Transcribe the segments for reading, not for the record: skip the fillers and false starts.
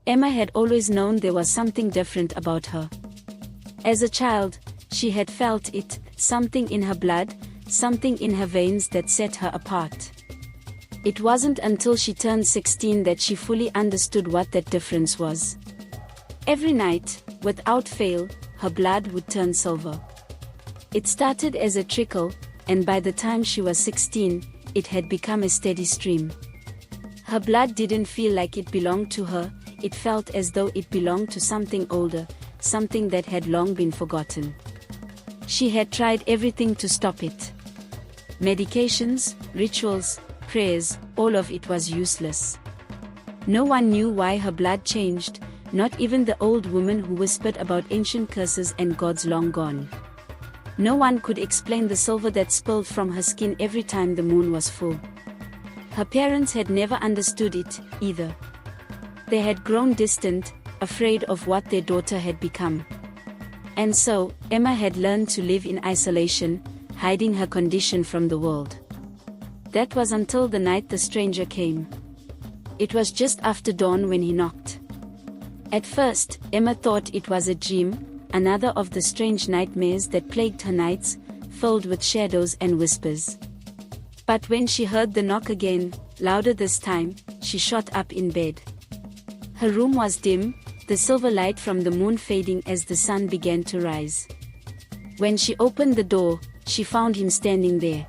Emma had always known there was something different about her. As a child, she had felt it, something in her blood, something in her veins that set her apart. It wasn't until she turned 16 that she fully understood what that difference was. Every night, without fail, her blood would turn silver. It started as a trickle, and by the time she was 16, it had become a steady stream. Her blood didn't feel like it belonged to her, it felt as though it belonged to something older, something that had long been forgotten. She had tried everything to stop it. Medications, rituals, prayers, all of it was useless. No one knew why her blood changed, not even the old woman who whispered about ancient curses and gods long gone. No one could explain the silver that spilled from her skin every time the moon was full. Her parents had never understood it, either. They had grown distant, afraid of what their daughter had become. And so, Emma had learned to live in isolation, hiding her condition from the world. That was until the night the stranger came. It was just after dawn when he knocked. At first, Emma thought it was a dream, another of the strange nightmares that plagued her nights, filled with shadows and whispers. But when she heard the knock again, louder this time, she shot up in bed. Her room was dim, the silver light from the moon fading as the sun began to rise. When she opened the door, she found him standing there.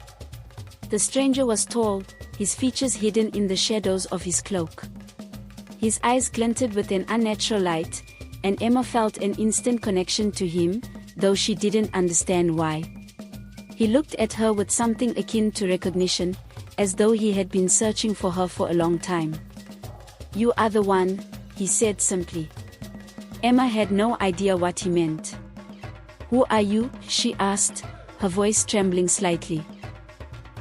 The stranger was tall, his features hidden in the shadows of his cloak. His eyes glinted with an unnatural light, and Emma felt an instant connection to him, though she didn't understand why. He looked at her with something akin to recognition, as though he had been searching for her for a long time. "You are the one," he said simply. Emma had no idea what he meant. "Who are you?" she asked, her voice trembling slightly.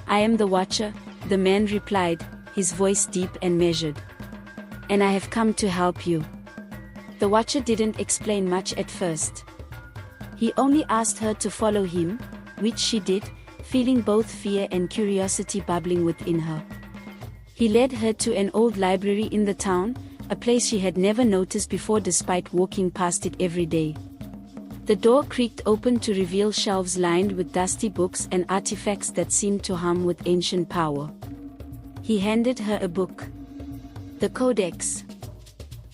"I am the Watcher," the man replied, his voice deep and measured. "And I have come to help you." The Watcher didn't explain much at first. He only asked her to follow him, which she did, feeling both fear and curiosity bubbling within her. He led her to an old library in the town, a place she had never noticed before despite walking past it every day. The door creaked open to reveal shelves lined with dusty books and artifacts that seemed to hum with ancient power. He handed her a book. "The Codex.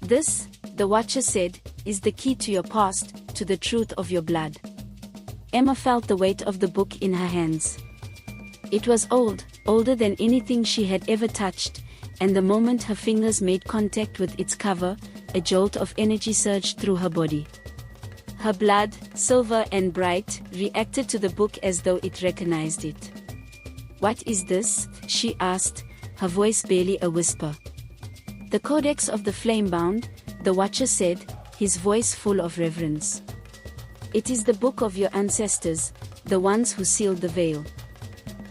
This," the Watcher said, "is the key to your past, to the truth of your blood." Emma felt the weight of the book in her hands. It was old, older than anything she had ever touched, and the moment her fingers made contact with its cover, a jolt of energy surged through her body. Her blood, silver and bright, reacted to the book as though it recognized it. "What is this?" she asked, her voice barely a whisper. "The Codex of the Flamebound," the Watcher said, his voice full of reverence. "It is the book of your ancestors, the ones who sealed the veil."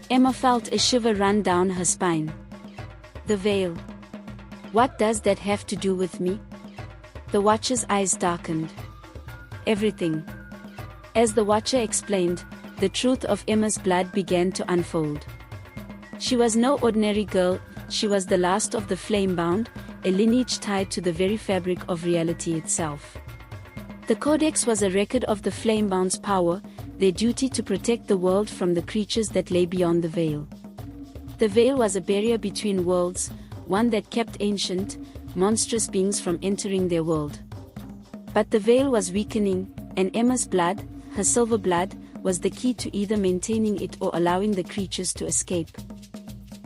Emma felt a shiver run down her spine. "The veil? What does that have to do with me?" The Watcher's eyes darkened. "Everything." As the Watcher explained, the truth of Emma's blood began to unfold. She was no ordinary girl, she was the last of the Flamebound, a lineage tied to the very fabric of reality itself. The Codex was a record of the Flamebound's power, their duty to protect the world from the creatures that lay beyond the veil. The veil was a barrier between worlds, one that kept ancient, monstrous beings from entering their world. But the veil was weakening, and Emma's blood, her silver blood, was the key to either maintaining it or allowing the creatures to escape.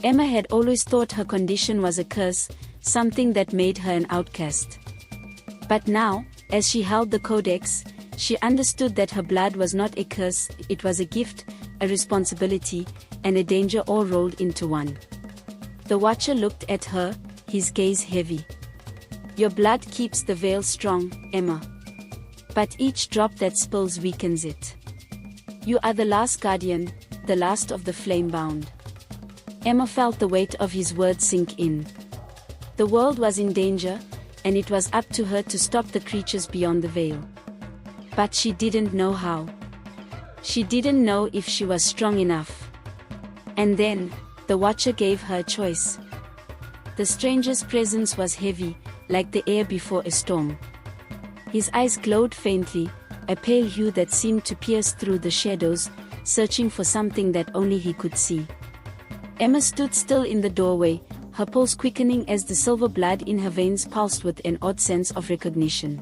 Emma had always thought her condition was a curse, something that made her an outcast. But now, as she held the Codex, she understood that her blood was not a curse, it was a gift, a responsibility, and a danger all rolled into one. The Watcher looked at her, his gaze heavy. "Your blood keeps the veil strong, Emma. But each drop that spills weakens it. You are the last guardian, the last of the Flamebound." Emma felt the weight of his words sink in. The world was in danger, and it was up to her to stop the creatures beyond the veil. But she didn't know how. She didn't know if she was strong enough. And then, the Watcher gave her a choice. The stranger's presence was heavy, like the air before a storm. His eyes glowed faintly, a pale hue that seemed to pierce through the shadows, searching for something that only he could see. Emma stood still in the doorway, her pulse quickening as the silver blood in her veins pulsed with an odd sense of recognition.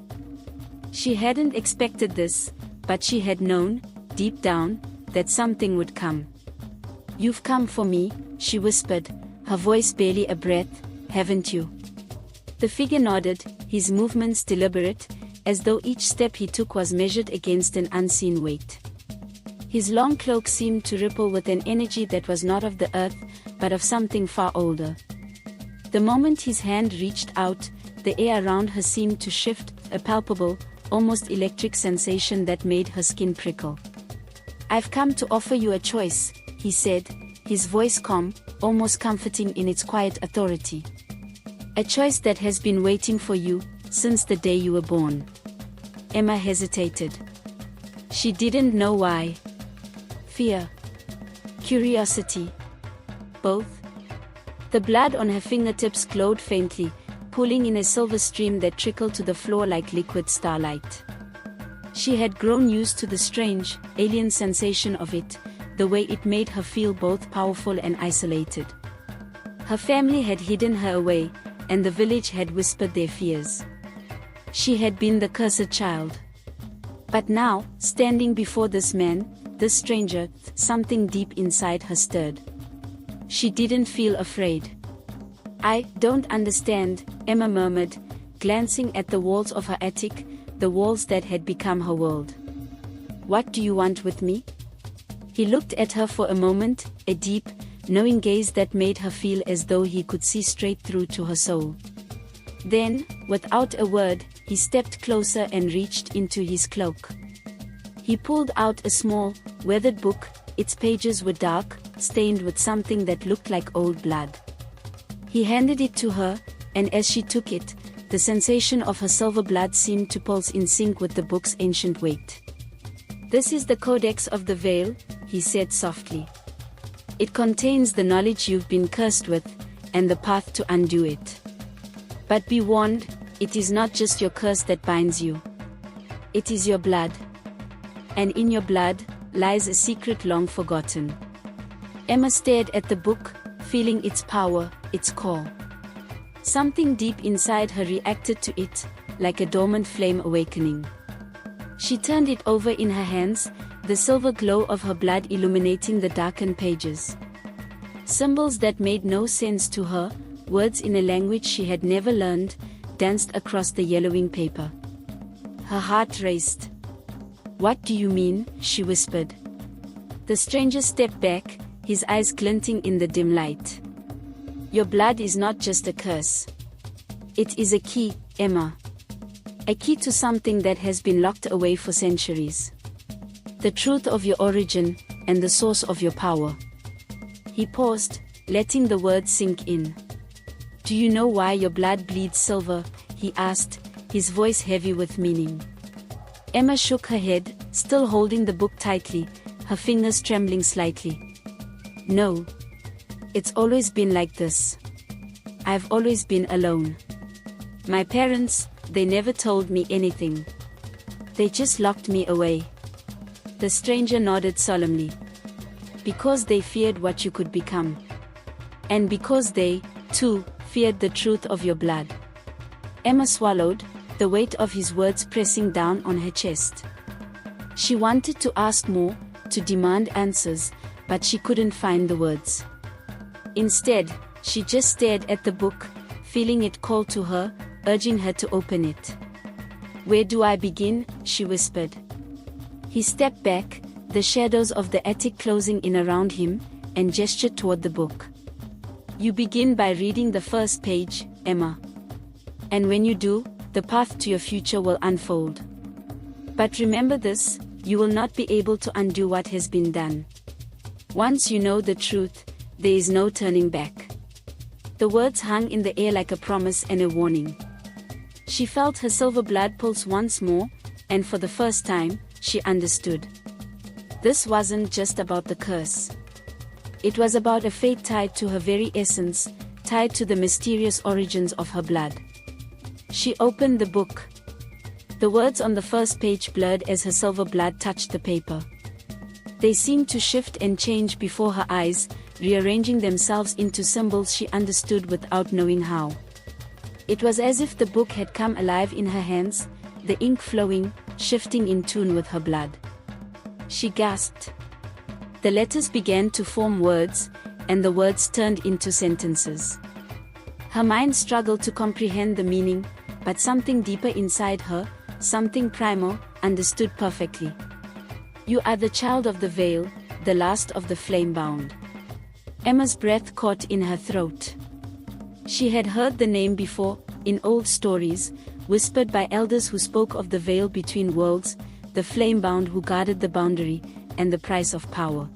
She hadn't expected this, but she had known, deep down, that something would come. "You've come for me," she whispered, her voice barely a breath, "haven't you?" The figure nodded, his movements deliberate, as though each step he took was measured against an unseen weight. His long cloak seemed to ripple with an energy that was not of the earth, but of something far older. The moment his hand reached out, the air around her seemed to shift, a palpable, almost electric sensation that made her skin prickle. "I've come to offer you a choice," he said, his voice calm, almost comforting in its quiet authority. "A choice that has been waiting for you, since the day you were born." Emma hesitated. She didn't know why. Fear? Curiosity? Both? The blood on her fingertips glowed faintly, pulling in a silver stream that trickled to the floor like liquid starlight. She had grown used to the strange, alien sensation of it, the way it made her feel both powerful and isolated. Her family had hidden her away, and the village had whispered their fears. She had been the cursed child. But now, standing before this man, this stranger, something deep inside her stirred. She didn't feel afraid. "I don't understand," Emma murmured, glancing at the walls of her attic, the walls that had become her world. "What do you want with me?" He looked at her for a moment, a deep, knowing gaze that made her feel as though he could see straight through to her soul. Then, without a word, he stepped closer and reached into his cloak. He pulled out a small, weathered book, its pages were dark, stained with something that looked like old blood. He handed it to her, and as she took it, the sensation of her silver blood seemed to pulse in sync with the book's ancient weight. "This is the Codex of the Veil," he said softly. "It contains the knowledge you've been cursed with, and the path to undo it. But be warned, it is not just your curse that binds you. It is your blood. And in your blood, lies a secret long forgotten." Emma stared at the book, feeling its power, its call. Something deep inside her reacted to it, like a dormant flame awakening. She turned it over in her hands, the silver glow of her blood illuminating the darkened pages. Symbols that made no sense to her, words in a language she had never learned, danced across the yellowing paper. Her heart raced. "What do you mean?" she whispered. The stranger stepped back, his eyes glinting in the dim light. "Your blood is not just a curse. It is a key, Emma. A key to something that has been locked away for centuries. The truth of your origin, and the source of your power." He paused, letting the words sink in. "Do you know why your blood bleeds silver?" he asked, his voice heavy with meaning. Emma shook her head, still holding the book tightly, her fingers trembling slightly. "No. It's always been like this. I've always been alone. My parents, they never told me anything. They just locked me away." The stranger nodded solemnly. "Because they feared what you could become. And because they, too, feared the truth of your blood." Emma swallowed, the weight of his words pressing down on her chest. She wanted to ask more, to demand answers, but she couldn't find the words. Instead, she just stared at the book, feeling it call to her, urging her to open it. "Where do I begin?" she whispered. He stepped back, the shadows of the attic closing in around him, and gestured toward the book. "You begin by reading the first page, Emma. And when you do, the path to your future will unfold. But remember this, you will not be able to undo what has been done. Once you know the truth, there is no turning back." The words hung in the air like a promise and a warning. She felt her silver blood pulse once more, and for the first time, she understood. This wasn't just about the curse. It was about a fate tied to her very essence, tied to the mysterious origins of her blood. She opened the book. The words on the first page blurred as her silver blood touched the paper. They seemed to shift and change before her eyes, rearranging themselves into symbols she understood without knowing how. It was as if the book had come alive in her hands, the ink flowing, shifting in tune with her blood. She gasped. The letters began to form words, and the words turned into sentences. Her mind struggled to comprehend the meaning, but something deeper inside her, something primal, understood perfectly. You are the child of the veil, the last of the flame-bound. Emma's breath caught in her throat. She had heard the name before, in old stories, whispered by elders who spoke of the veil between worlds, the flame-bound who guarded the boundary, and the price of power.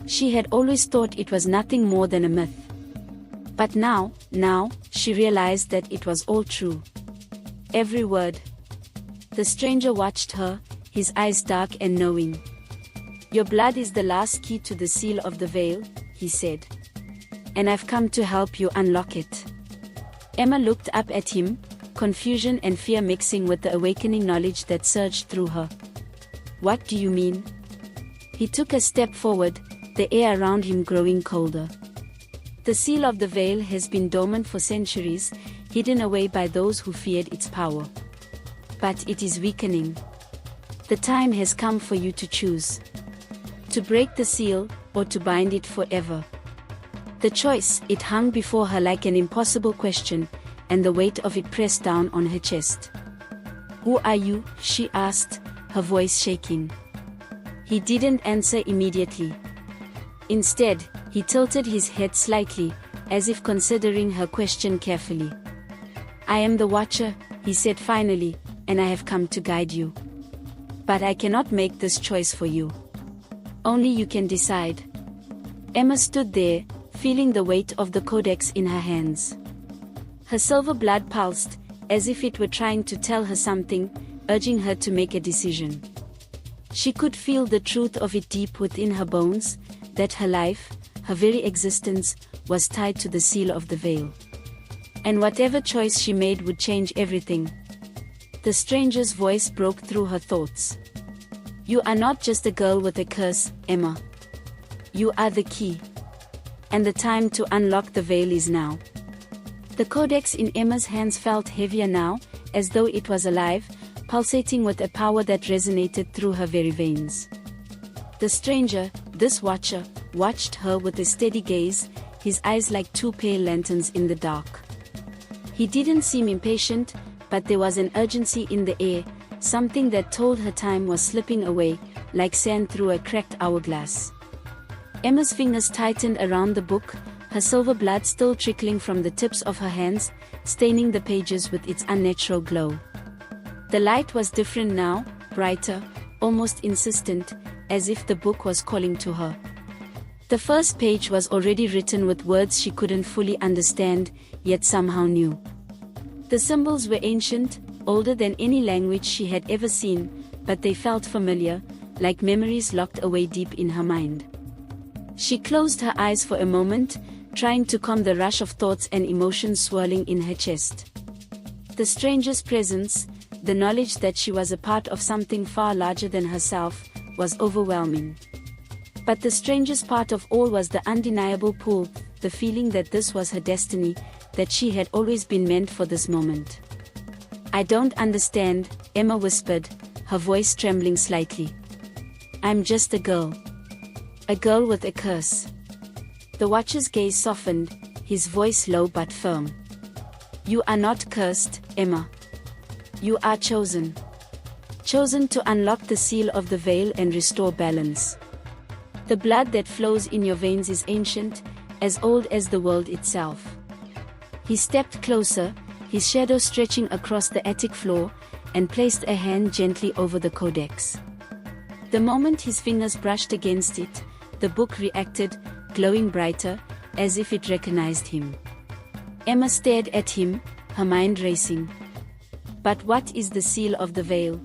She had always thought it was nothing more than a myth. But now, she realized that it was all true. Every word. The stranger watched her, his eyes dark and knowing. Your blood is the last key to the seal of the veil, he said. And I've come to help you unlock it. Emma looked up at him, confusion and fear mixing with the awakening knowledge that surged through her. What do you mean? He took a step forward, the air around him growing colder. The seal of the veil has been dormant for centuries, hidden away by those who feared its power. But it is weakening. The time has come for you to choose. To break the seal, or to bind it forever. The choice, it hung before her like an impossible question, and the weight of it pressed down on her chest. Who are you? She asked, her voice shaking. He didn't answer immediately. Instead, he tilted his head slightly, as if considering her question carefully. I am the Watcher, he said finally, and I have come to guide you. But I cannot make this choice for you. Only you can decide. Emma stood there, feeling the weight of the codex in her hands. Her silver blood pulsed, as if it were trying to tell her something, urging her to make a decision. She could feel the truth of it deep within her bones, that her life, her very existence, was tied to the seal of the veil. And whatever choice she made would change everything. The stranger's voice broke through her thoughts. You are not just a girl with a curse, Emma. You are the key. And the time to unlock the veil is now. The codex in Emma's hands felt heavier now, as though it was alive, pulsating with a power that resonated through her very veins. The stranger, this Watcher, watched her with a steady gaze, his eyes like two pale lanterns in the dark. He didn't seem impatient, but there was an urgency in the air, something that told her time was slipping away, like sand through a cracked hourglass. Emma's fingers tightened around the book, her silver blood still trickling from the tips of her hands, staining the pages with its unnatural glow. The light was different now, brighter, almost insistent, as if the book was calling to her. The first page was already written with words she couldn't fully understand, yet somehow knew. The symbols were ancient, older than any language she had ever seen, but they felt familiar, like memories locked away deep in her mind. She closed her eyes for a moment, trying to calm the rush of thoughts and emotions swirling in her chest. The stranger's presence, the knowledge that she was a part of something far larger than herself, was overwhelming. But the strangest part of all was the undeniable pull, the feeling that this was her destiny, that she had always been meant for this moment. I don't understand, Emma whispered, her voice trembling slightly. I'm just a girl. A girl with a curse. The Watcher's gaze softened, his voice low but firm. You are not cursed, Emma. You are chosen. Chosen to unlock the seal of the veil and restore balance. The blood that flows in your veins is ancient, as old as the world itself. He stepped closer, his shadow stretching across the attic floor, and placed a hand gently over the codex. The moment his fingers brushed against it, the book reacted, glowing brighter, as if it recognized him. Emma stared at him, her mind racing. But what is the seal of the veil?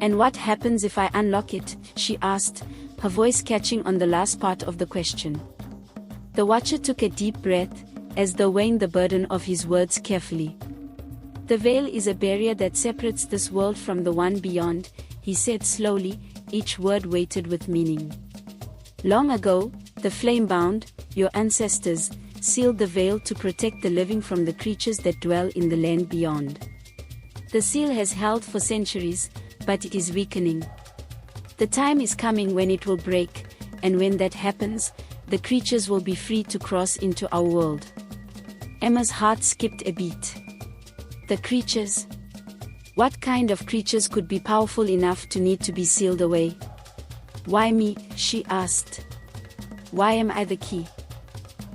And what happens if I unlock it? She asked, her voice catching on the last part of the question. The Watcher took a deep breath, as though weighing the burden of his words carefully. The veil is a barrier that separates this world from the one beyond, he said slowly, each word weighted with meaning. Long ago, the flame-bound, your ancestors, sealed the veil to protect the living from the creatures that dwell in the land beyond. The seal has held for centuries, but it is weakening. The time is coming when it will break, and when that happens, the creatures will be free to cross into our world. Emma's heart skipped a beat. The creatures? What kind of creatures could be powerful enough to need to be sealed away? Why me? She asked. Why am I the key?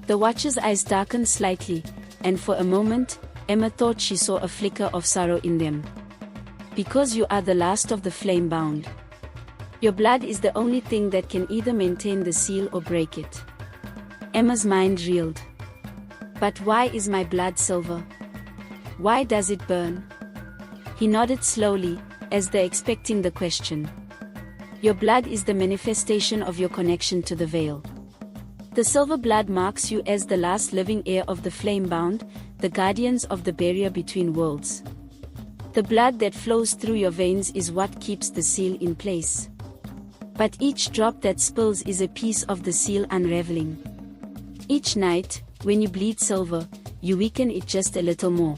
The Watcher's eyes darkened slightly, and for a moment, Emma thought she saw a flicker of sorrow in them. Because you are the last of the flame-bound. Your blood is the only thing that can either maintain the seal or break it. Emma's mind reeled. But why is my blood silver? Why does it burn? He nodded slowly, as though expecting the question. Your blood is the manifestation of your connection to the veil. The silver blood marks you as the last living heir of the flame-bound, the guardians of the barrier between worlds. The blood that flows through your veins is what keeps the seal in place. But each drop that spills is a piece of the seal unraveling. Each night, when you bleed silver, you weaken it just a little more.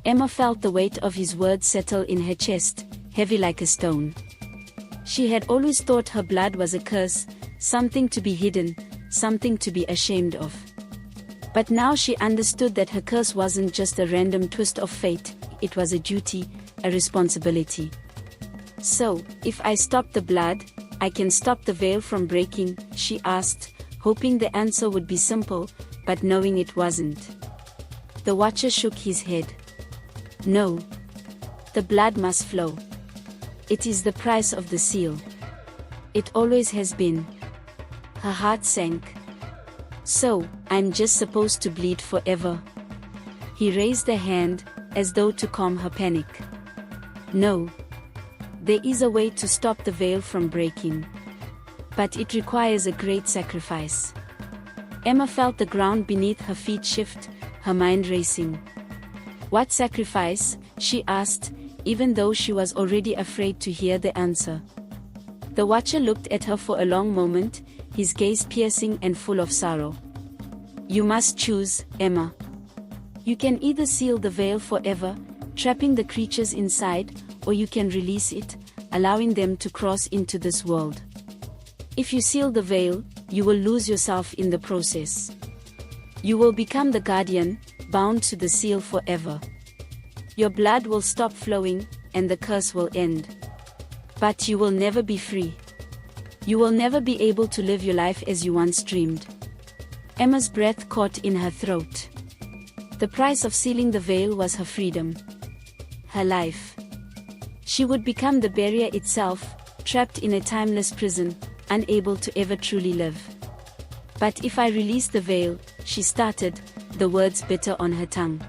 Emma felt the weight of his words settle in her chest, heavy like a stone. She had always thought her blood was a curse, something to be hidden, something to be ashamed of. But now she understood that her curse wasn't just a random twist of fate, it was a duty, a responsibility. So, if I stop the blood, I can stop the veil from breaking, she asked, hoping the answer would be simple, but knowing it wasn't. The Watcher shook his head. No. The blood must flow. It is the price of the seal. It always has been. Her heart sank. So, I'm just supposed to bleed forever? He raised a hand, as though to calm her panic. No. There is a way to stop the veil from breaking. But it requires a great sacrifice. Emma felt the ground beneath her feet shift, her mind racing. What sacrifice? She asked, even though she was already afraid to hear the answer. The Watcher looked at her for a long moment, his gaze piercing and full of sorrow. You must choose, Emma. You can either seal the veil forever, trapping the creatures inside, or you can release it, allowing them to cross into this world. If you seal the veil, you will lose yourself in the process. You will become the guardian, bound to the seal forever. Your blood will stop flowing, and the curse will end. But you will never be free. You will never be able to live your life as you once dreamed. Emma's breath caught in her throat. The price of sealing the veil was her freedom. Her life. She would become the barrier itself, trapped in a timeless prison, unable to ever truly live. But if I release the veil, she started, the words bitter on her tongue.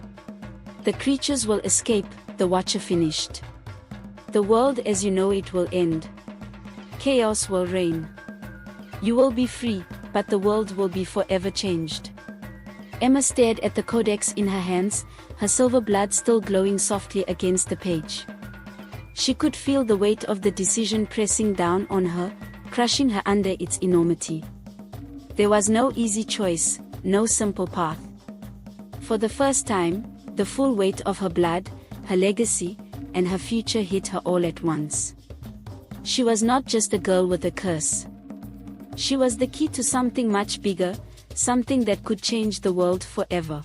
The creatures will escape, the Watcher finished. The world as you know it will end. Chaos will reign. You will be free, but the world will be forever changed. Emma stared at the codex in her hands, her silver blood still glowing softly against the page. She could feel the weight of the decision pressing down on her, crushing her under its enormity. There was no easy choice, no simple path. For the first time, the full weight of her blood, her legacy, and her future hit her all at once. She was not just a girl with a curse. She was the key to something much bigger, something that could change the world forever.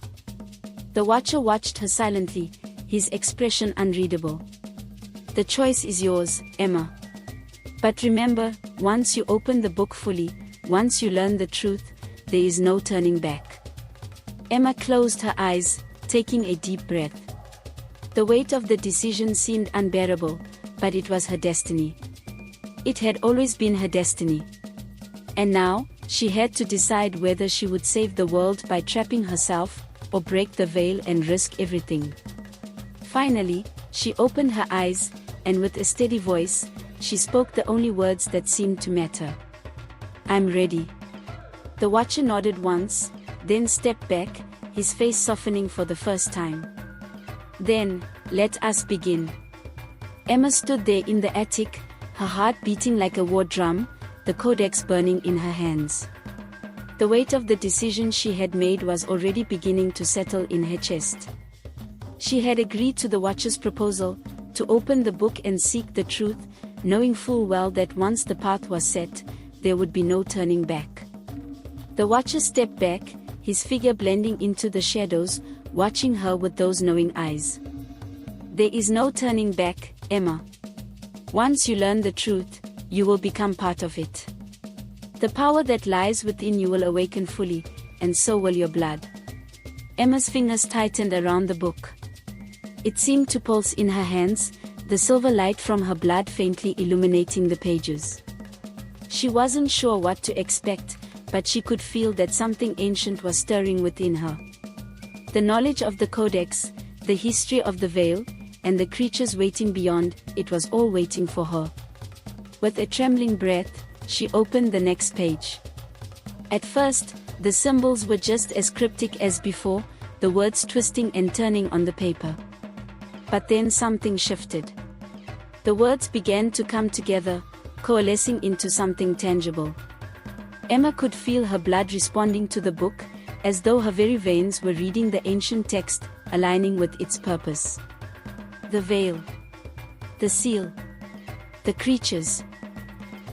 The Watcher watched her silently, his expression unreadable. The choice is yours, Emma. But remember, once you open the book fully, once you learn the truth, there is no turning back. Emma closed her eyes, taking a deep breath. The weight of the decision seemed unbearable, but it was her destiny. It had always been her destiny. And now, she had to decide whether she would save the world by trapping herself, or break the veil and risk everything. Finally, she opened her eyes, and with a steady voice, she spoke the only words that seemed to matter. I'm ready. The Watcher nodded once, then stepped back, his face softening for the first time. Then, let us begin. Emma stood there in the attic, her heart beating like a war drum, the codex burning in her hands. The weight of the decision she had made was already beginning to settle in her chest. She had agreed to the Watcher's proposal, to open the book and seek the truth, knowing full well that once the path was set, there would be no turning back. The Watcher stepped back, his figure blending into the shadows, watching her with those knowing eyes. There is no turning back, Emma. Once you learn the truth, you will become part of it. The power that lies within you will awaken fully, and so will your blood. Emma's fingers tightened around the book. It seemed to pulse in her hands, the silver light from her blood faintly illuminating the pages. She wasn't sure what to expect, but she could feel that something ancient was stirring within her. The knowledge of the codex, the history of the veil, and the creatures waiting beyond, it was all waiting for her. With a trembling breath, she opened the next page. At first, the symbols were just as cryptic as before, the words twisting and turning on the paper. But then something shifted. The words began to come together, coalescing into something tangible. Emma could feel her blood responding to the book, as though her very veins were reading the ancient text, aligning with its purpose. The veil. The seal. The creatures.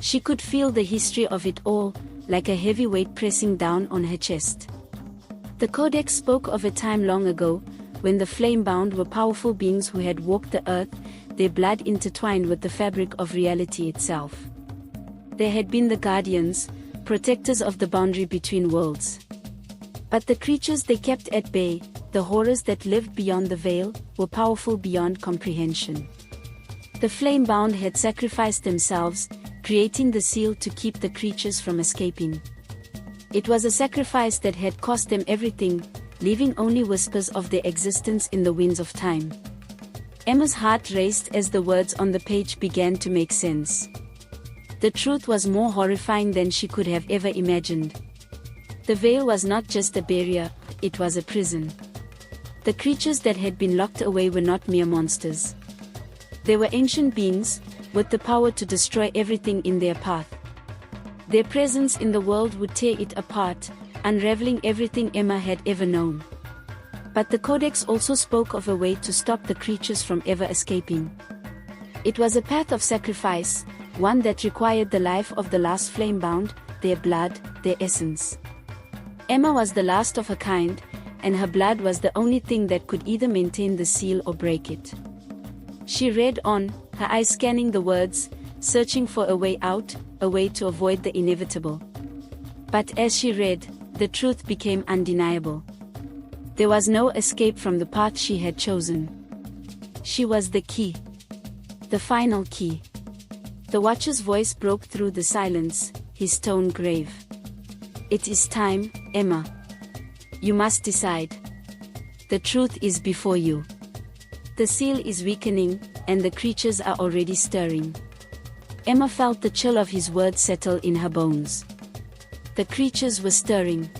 She could feel the history of it all, like a heavy weight pressing down on her chest. The Codex spoke of a time long ago, when the flame-bound were powerful beings who had walked the earth, their blood intertwined with the fabric of reality itself. They had been the guardians, protectors of the boundary between worlds. But the creatures they kept at bay, the horrors that lived beyond the veil, were powerful beyond comprehension. The flame-bound had sacrificed themselves, creating the seal to keep the creatures from escaping. It was a sacrifice that had cost them everything, leaving only whispers of their existence in the winds of time. Emma's heart raced as the words on the page began to make sense. The truth was more horrifying than she could have ever imagined. The veil was not just a barrier, it was a prison. The creatures that had been locked away were not mere monsters. They were ancient beings, with the power to destroy everything in their path. Their presence in the world would tear it apart, unraveling everything Emma had ever known. But the Codex also spoke of a way to stop the creatures from ever escaping. It was a path of sacrifice, one that required the life of the last flame-bound, their blood, their essence. Emma was the last of her kind, and her blood was the only thing that could either maintain the seal or break it. She read on, her eyes scanning the words, searching for a way out, a way to avoid the inevitable. But as she read, the truth became undeniable. There was no escape from the path she had chosen. She was the key. The final key. The Watcher's voice broke through the silence, his tone grave. It is time, Emma. You must decide. The truth is before you. The seal is weakening, and the creatures are already stirring. Emma felt the chill of his words settle in her bones. The creatures were stirring.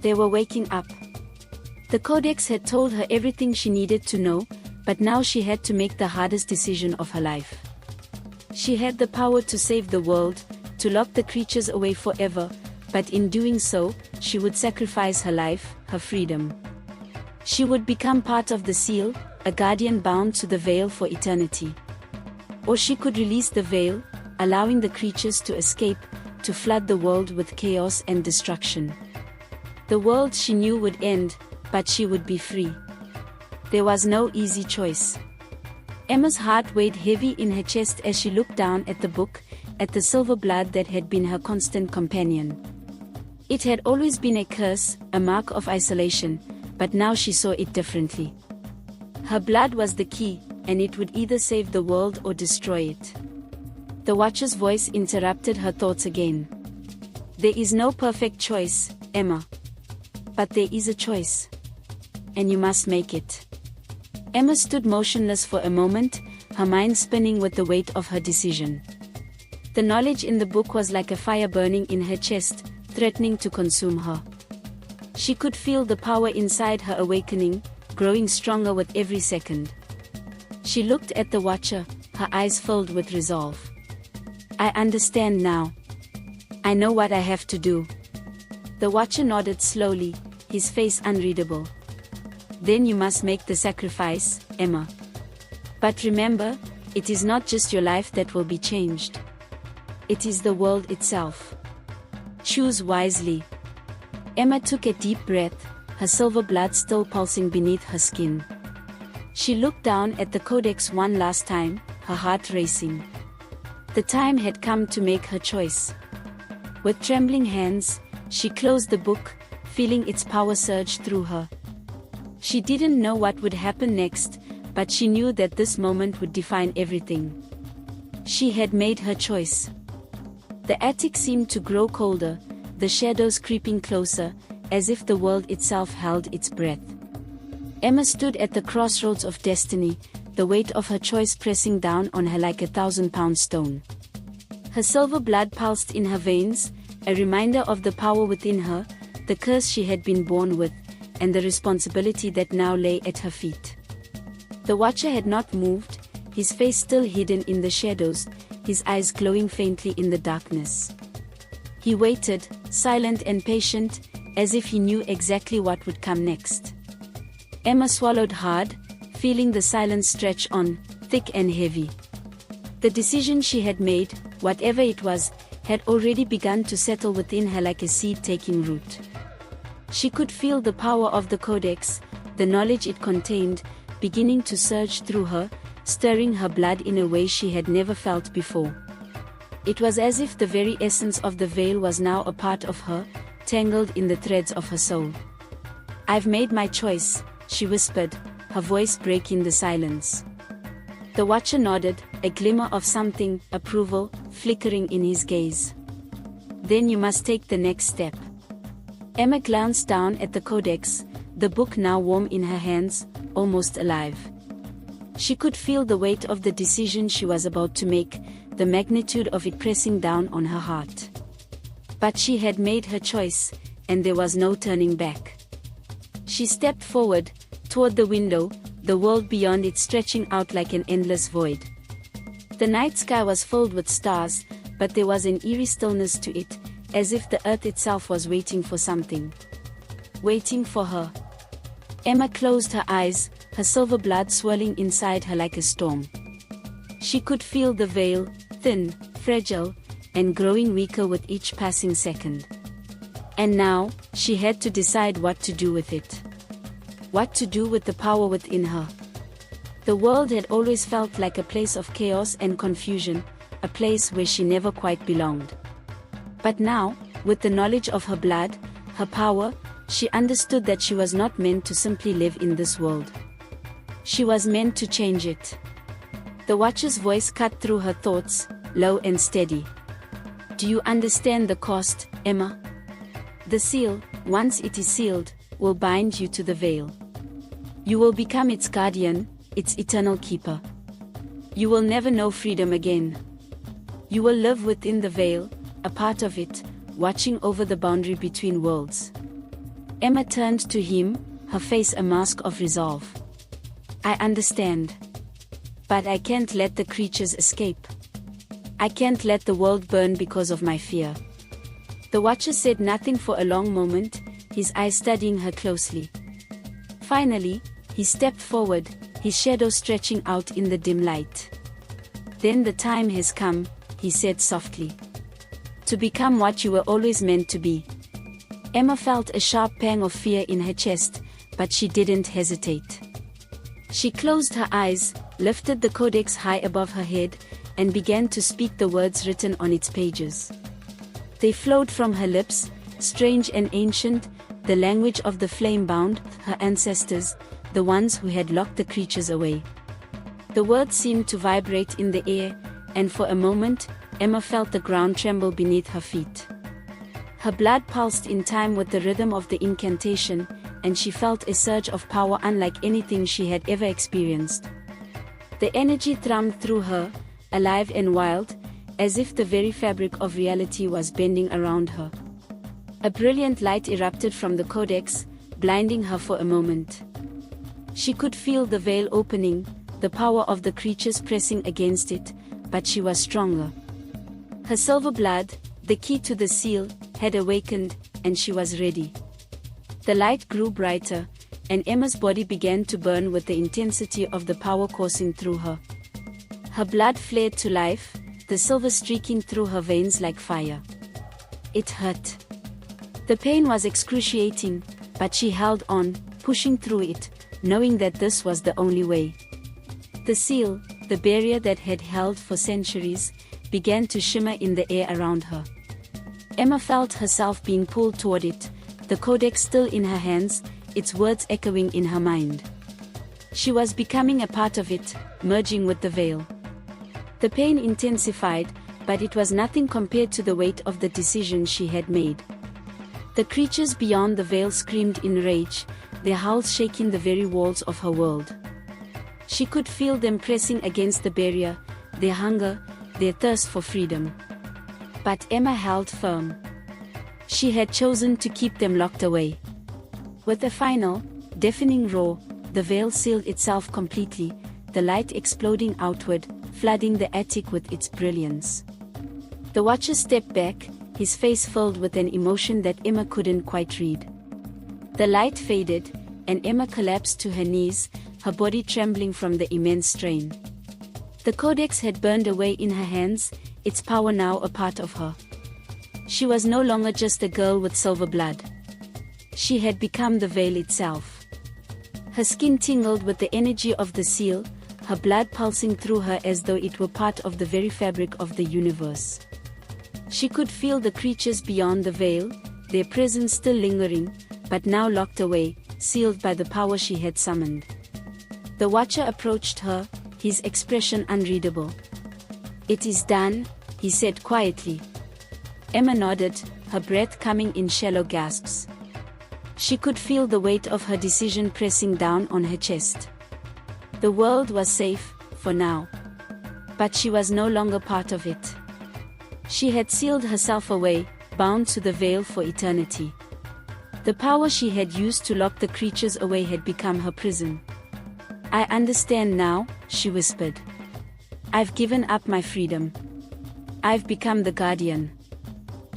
They were waking up. The Codex had told her everything she needed to know, but now she had to make the hardest decision of her life. She had the power to save the world, to lock the creatures away forever, but in doing so, she would sacrifice her life, her freedom. She would become part of the seal, a guardian bound to the veil for eternity. Or she could release the veil, allowing the creatures to escape, to flood the world with chaos and destruction. The world she knew would end, but she would be free. There was no easy choice. Emma's heart weighed heavy in her chest as she looked down at the book, at the silver blood that had been her constant companion. It had always been a curse, a mark of isolation, but now she saw it differently. Her blood was the key, and it would either save the world or destroy it. The Watcher's voice interrupted her thoughts again. There is no perfect choice, Emma. But there is a choice. And you must make it. Emma stood motionless for a moment, her mind spinning with the weight of her decision. The knowledge in the book was like a fire burning in her chest, threatening to consume her. She could feel the power inside her awakening, growing stronger with every second. She looked at the Watcher, her eyes filled with resolve. I understand now. I know what I have to do. The Watcher nodded slowly, his face unreadable. Then you must make the sacrifice, Emma. But remember, it is not just your life that will be changed. It is the world itself. Choose wisely. Emma took a deep breath, her silver blood still pulsing beneath her skin. She looked down at the codex one last time, her heart racing. The time had come to make her choice. With trembling hands, she closed the book, feeling its power surge through her. She didn't know what would happen next, but she knew that this moment would define everything. She had made her choice. The attic seemed to grow colder, the shadows creeping closer, as if the world itself held its breath. Emma stood at the crossroads of destiny, the weight of her choice pressing down on her like a 1,000-pound stone. Her silver blood pulsed in her veins, a reminder of the power within her, the curse she had been born with, and the responsibility that now lay at her feet. The Watcher had not moved, his face still hidden in the shadows, his eyes glowing faintly in the darkness. He waited, silent and patient, as if he knew exactly what would come next. Emma swallowed hard, feeling the silence stretch on, thick and heavy. The decision she had made, whatever it was, had already begun to settle within her like a seed taking root. She could feel the power of the codex, the knowledge it contained, beginning to surge through her, stirring her blood in a way she had never felt before. It was as if the very essence of the veil was now a part of her, tangled in the threads of her soul. I've made my choice, she whispered, her voice breaking the silence. The Watcher nodded, a glimmer of something, approval, flickering in his gaze. Then you must take the next step. Emma glanced down at the codex, the book now warm in her hands, almost alive. She could feel the weight of the decision she was about to make, the magnitude of it pressing down on her heart. But she had made her choice, and there was no turning back. She stepped forward, toward the window, the world beyond it stretching out like an endless void. The night sky was filled with stars, but there was an eerie stillness to it, as if the earth itself was waiting for something. Waiting for her. Emma closed her eyes, her silver blood swirling inside her like a storm. She could feel the veil, thin, fragile, and growing weaker with each passing second. And now, she had to decide what to do with it. What to do with the power within her. The world had always felt like a place of chaos and confusion, a place where she never quite belonged. But now, with the knowledge of her blood, her power, she understood that she was not meant to simply live in this world. She was meant to change it. The Watcher's voice cut through her thoughts, low and steady. Do you understand the cost, Emma? The seal, once it is sealed, will bind you to the veil. You will become its guardian, its eternal keeper. You will never know freedom again. You will live within the veil, a part of it, watching over the boundary between worlds. Emma turned to him, her face a mask of resolve. I understand. But I can't let the creatures escape. I can't let the world burn because of my fear. The Watcher said nothing for a long moment, his eyes studying her closely. Finally, he stepped forward, his shadow stretching out in the dim light. Then the time has come, he said softly. To become what you were always meant to be. Emma felt a sharp pang of fear in her chest, but she didn't hesitate. She closed her eyes, lifted the codex high above her head, and began to speak the words written on its pages. They flowed from her lips, strange and ancient, the language of the flame-bound, her ancestors, the ones who had locked the creatures away. The words seemed to vibrate in the air, and for a moment, Emma felt the ground tremble beneath her feet. Her blood pulsed in time with the rhythm of the incantation, and she felt a surge of power unlike anything she had ever experienced. The energy thrummed through her, alive and wild, as if the very fabric of reality was bending around her. A brilliant light erupted from the codex, blinding her for a moment. She could feel the veil opening, the power of the creatures pressing against it, but she was stronger. Her silver blood, the key to the seal, had awakened, and she was ready. The light grew brighter, and Emma's body began to burn with the intensity of the power coursing through her. Her blood flared to life, the silver streaking through her veins like fire. It hurt. The pain was excruciating, but she held on, pushing through it, knowing that this was the only way. The seal, the barrier that had held for centuries, began to shimmer in the air around her. Emma felt herself being pulled toward it, the codex still in her hands, its words echoing in her mind. She was becoming a part of it, merging with the veil. The pain intensified, but it was nothing compared to the weight of the decision she had made. The creatures beyond the veil screamed in rage, their howls shaking the very walls of her world. She could feel them pressing against the barrier, their hunger, their thirst for freedom. But Emma held firm. She had chosen to keep them locked away. With a final, deafening roar, the veil sealed itself completely, the light exploding outward, flooding the attic with its brilliance. The Watcher stepped back, his face filled with an emotion that Emma couldn't quite read. The light faded, and Emma collapsed to her knees, her body trembling from the immense strain. The codex had burned away in her hands, its power now a part of her. She was no longer just a girl with silver blood. She had become the veil itself. Her skin tingled with the energy of the seal, her blood pulsing through her as though it were part of the very fabric of the universe. She could feel the creatures beyond the veil, their presence still lingering, but now locked away, sealed by the power she had summoned. The Watcher approached her, his expression unreadable. "It is done," he said quietly. Emma nodded, her breath coming in shallow gasps. She could feel the weight of her decision pressing down on her chest. The world was safe, for now. But she was no longer part of it. She had sealed herself away, bound to the veil for eternity. The power she had used to lock the creatures away had become her prison. "I understand now," she whispered. "I've given up my freedom. I've become the guardian."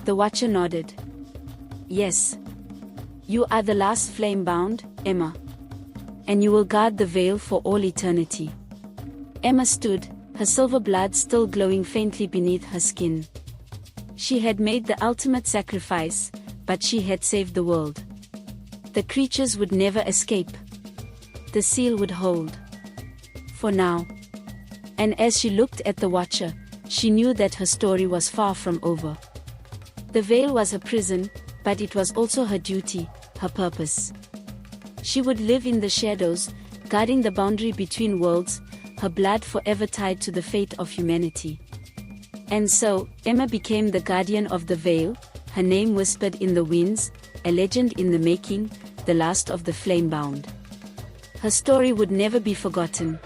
The Watcher nodded. "Yes. You are the last flame-bound, Emma. And you will guard the veil for all eternity." Emma stood, her silver blood still glowing faintly beneath her skin. She had made the ultimate sacrifice, but she had saved the world. The creatures would never escape. The seal would hold. For now. And as she looked at the Watcher, she knew that her story was far from over. The veil was her prison, but it was also her duty, her purpose. She would live in the shadows, guarding the boundary between worlds, her blood forever tied to the fate of humanity. And so, Emma became the guardian of the veil, her name whispered in the winds, a legend in the making, the last of the flame-bound. Her story would never be forgotten.